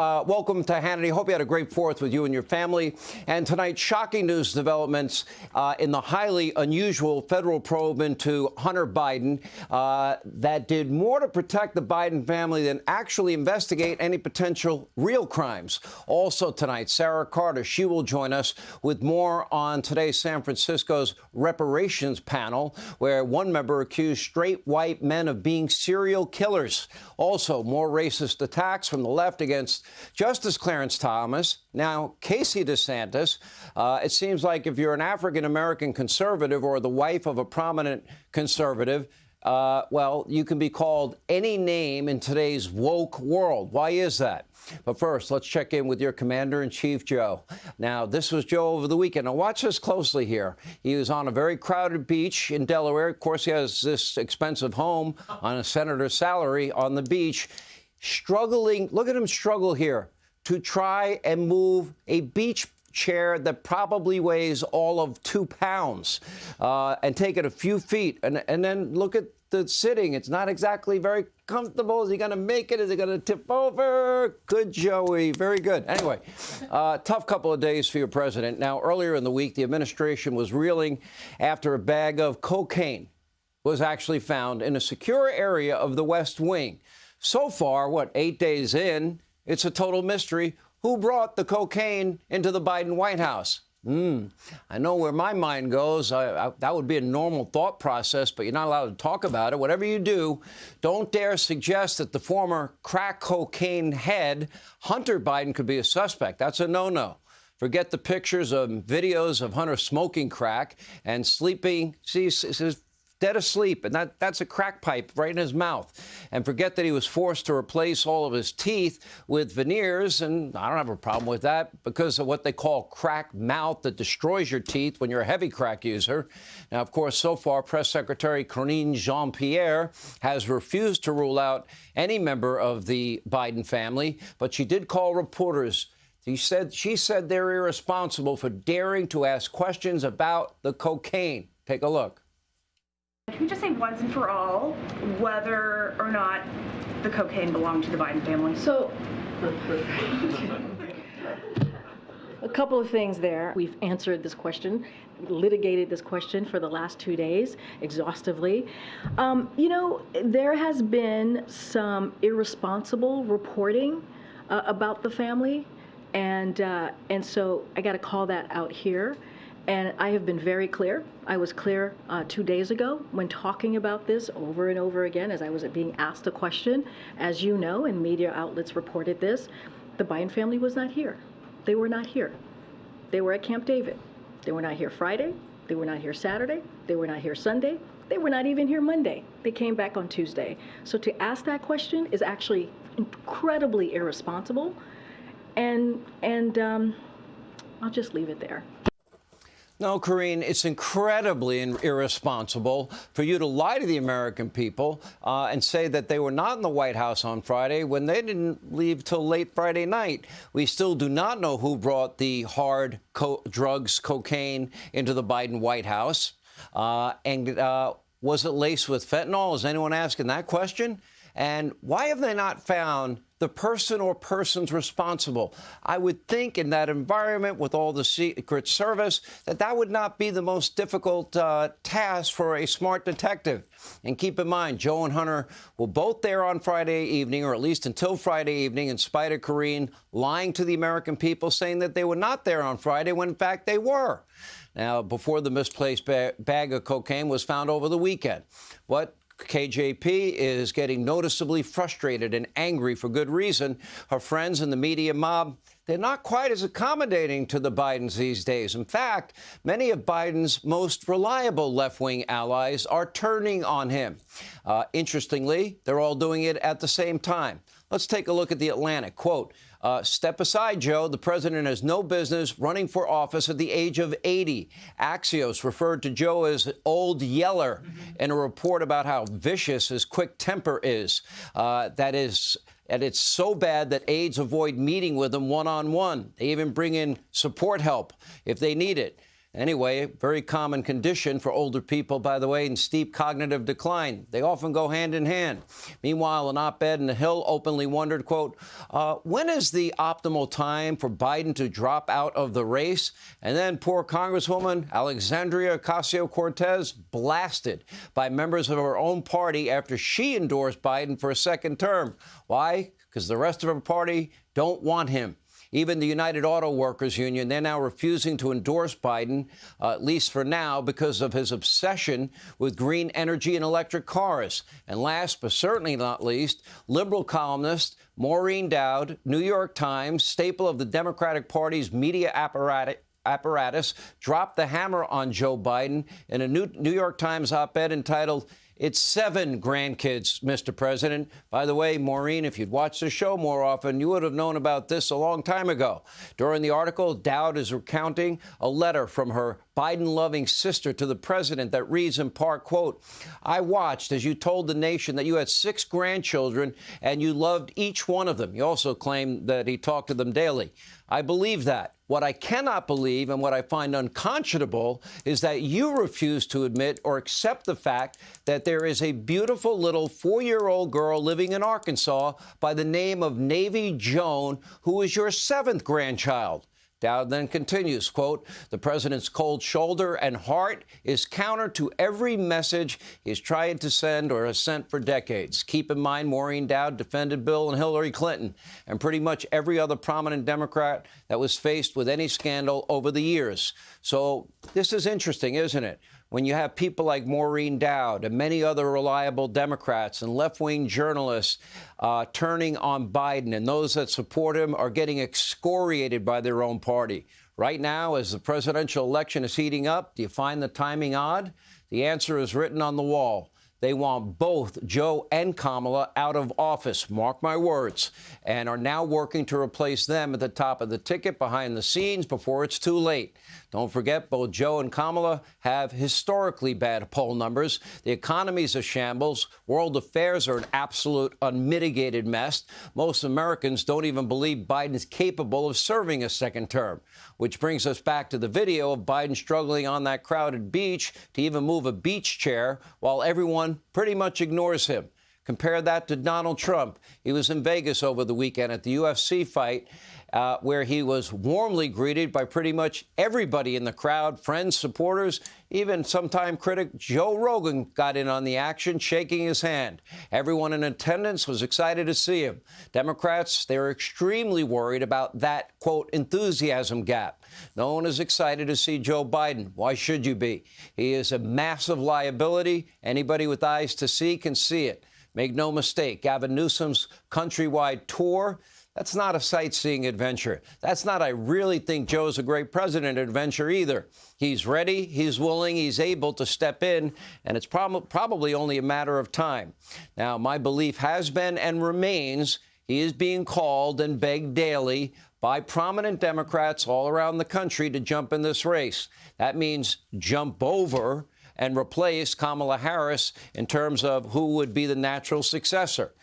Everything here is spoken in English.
Welcome to Hannity. Hope you had a great Fourth with you and your family. And tonight, shocking news developments in the highly unusual federal probe into Hunter Biden that did more to protect the Biden family than actually investigate any potential real crimes. Also tonight, Sarah Carter, she will join us with more on today's San Francisco's reparations panel, where one member accused straight white men of being serial killers. Also, more racist attacks from the left against Justice Clarence Thomas, now Casey DeSantis. It seems like if you're an African-American conservative or the wife of a prominent conservative, well, you can be called any name in today's woke world. Why is that? But first, let's check in with your Commander-in-Chief, Joe. Now, this was Joe over the weekend. Now, watch this closely here. He was on a very crowded beach in Delaware. Of course, he has this expensive home on a senator's salary on the beach, struggling. Look at him struggle here to try and move a beach chair that probably weighs all of 2 pounds and take it a few feet. And then look at the sitting. It's not exactly very comfortable. Is he going to make it? Is he going to tip over? Good, Joey. Very good. Anyway, tough couple of days for your president. Now, earlier in the week, the administration was reeling after a bag of cocaine was actually found in a secure area of the West Wing. So far, 8 days in, it's a total mystery. Who brought the cocaine into the Biden White House? I know where my mind goes. That would be a normal thought process, but you're not allowed to talk about it. Whatever you do, don't dare suggest that the former crack cocaine head, Hunter Biden, could be a suspect. That's a no-no. Forget the pictures of videos of Hunter smoking crack and sleeping. See, dead asleep, and that's a crack pipe right in his mouth. And forget that he was forced to replace all of his teeth with veneers, and I don't have a problem with that because of what they call crack mouth that destroys your teeth when you're a heavy crack user. Now, of course, so far, Press Secretary Karine Jean-Pierre has refused to rule out any member of the Biden family, but she did call reporters. She said they're irresponsible for daring to ask questions about the cocaine. Take a look. Can we just say once and for all whether or not the cocaine belonged to the Biden family? So, a couple of things there. We've answered this question, litigated this question for the last 2 days exhaustively. There has been some irresponsible reporting about the family, and so I got to call that out here. And I have been very clear. I was clear 2 days ago when talking about this over and over again as I was being asked a question. As you know, and media outlets reported this, the Biden family was not here. They were not here. They were at Camp David. They were not here Friday. They were not here Saturday. They were not here Sunday. They were not even here Monday. They came back on Tuesday. So to ask that question is actually incredibly irresponsible. And I'll just leave it there. No, Karine, it's incredibly irresponsible for you to lie to the American people and say that they were not in the White House on Friday when they didn't leave till late Friday night. We still do not know who brought the hard drugs, cocaine, into the Biden White House. Was it laced with fentanyl? Is anyone asking that question? And why have they not found the person or persons responsible? I would think in that environment with all the Secret Service that would not be the most difficult task for a smart detective. And keep in mind, Joe and Hunter were both there on Friday evening, or at least until Friday evening, in spite of Karine lying to the American people, saying that they were not there on Friday when, in fact, they were. Now, before the misplaced bag of cocaine was found over the weekend. What KJP is getting noticeably frustrated and angry for good reason. Her friends in the media mob, they're not quite as accommodating to the Bidens these days. In fact, many of Biden's most reliable left-wing allies are turning on him. Interestingly, they're all doing it at the same time. Let's take a look at The Atlantic. Quote, step aside, Joe. The president has no business running for office at the age of 80. Axios referred to Joe as Old Yeller in a report about how vicious his quick temper is. And it's so bad that aides avoid meeting with him one-on-one. They even bring in support help if they need it. Anyway, very common condition for older people, by the way, in steep cognitive decline. They often go hand in hand. Meanwhile, an op-ed in The Hill openly wondered, quote, when is the optimal time for Biden to drop out of the race? And then poor Congresswoman Alexandria Ocasio-Cortez blasted by members of her own party after she endorsed Biden for a second term. Why? Because the rest of her party don't want him. Even the United Auto Workers Union, they're now refusing to endorse Biden, at least for now, because of his obsession with green energy and electric cars. And last but certainly not least, liberal columnist Maureen Dowd, New York Times, staple of the Democratic Party's media apparatus, dropped the hammer on Joe Biden in a New York Times op-ed entitled, "It's 7 grandkids, Mr. President." By the way, Maureen, if you'd watched the show more often, you would have known about this a long time ago. During the article, Dowd is recounting a letter from her Biden-loving sister to the president that reads in part, quote, "I watched as you told the nation that you had 6 grandchildren and you loved each one of them." He also claimed that he talked to them daily. "I believe that. What I cannot believe and what I find unconscionable is that you refuse to admit or accept the fact that there is a beautiful little 4-year-old girl living in Arkansas by the name of Navy Joan, who is your 7th grandchild." Dowd then continues, quote, "The president's cold shoulder and heart is counter to every message he's trying to send or has sent for decades." Keep in mind, Maureen Dowd defended Bill and Hillary Clinton and pretty much every other prominent Democrat that was faced with any scandal over the years. So this is interesting, isn't it? When you have people like Maureen Dowd and many other reliable Democrats and left-wing journalists turning on Biden, and those that support him are getting excoriated by their own party. Right now, as the presidential election is heating up, do you find the timing odd? The answer is written on the wall. They want both Joe and Kamala out of office, mark my words, and are now working to replace them at the top of the ticket behind the scenes before it's too late. Don't forget, both Joe and Kamala have historically bad poll numbers. The economy's a shambles. World affairs are an absolute unmitigated mess. Most Americans don't even believe Biden is capable of serving a second term, which brings us back to the video of Biden struggling on that crowded beach to even move a beach chair while everyone pretty much ignores him. Compare that to Donald Trump. He was in Vegas over the weekend at the UFC fight, where he was warmly greeted by pretty much everybody in the crowd, friends, supporters, even sometime critic Joe Rogan got in on the action, shaking his hand. Everyone in attendance was excited to see him. Democrats, they were extremely worried about that, quote, enthusiasm gap. No one is excited to see Joe Biden. Why should you be? He is a massive liability. Anybody with eyes to see can see it. Make no mistake, Gavin Newsom's countrywide tour, that's not a sightseeing adventure. That's not, I really think Joe's a great president adventure either. He's ready, he's willing, he's able to step in, and it's probably only a matter of time. Now, my belief has been and remains he is being called and begged daily by prominent Democrats all around the country to jump in this race. That means jump over and replace Kamala Harris in terms of who would be the natural successor.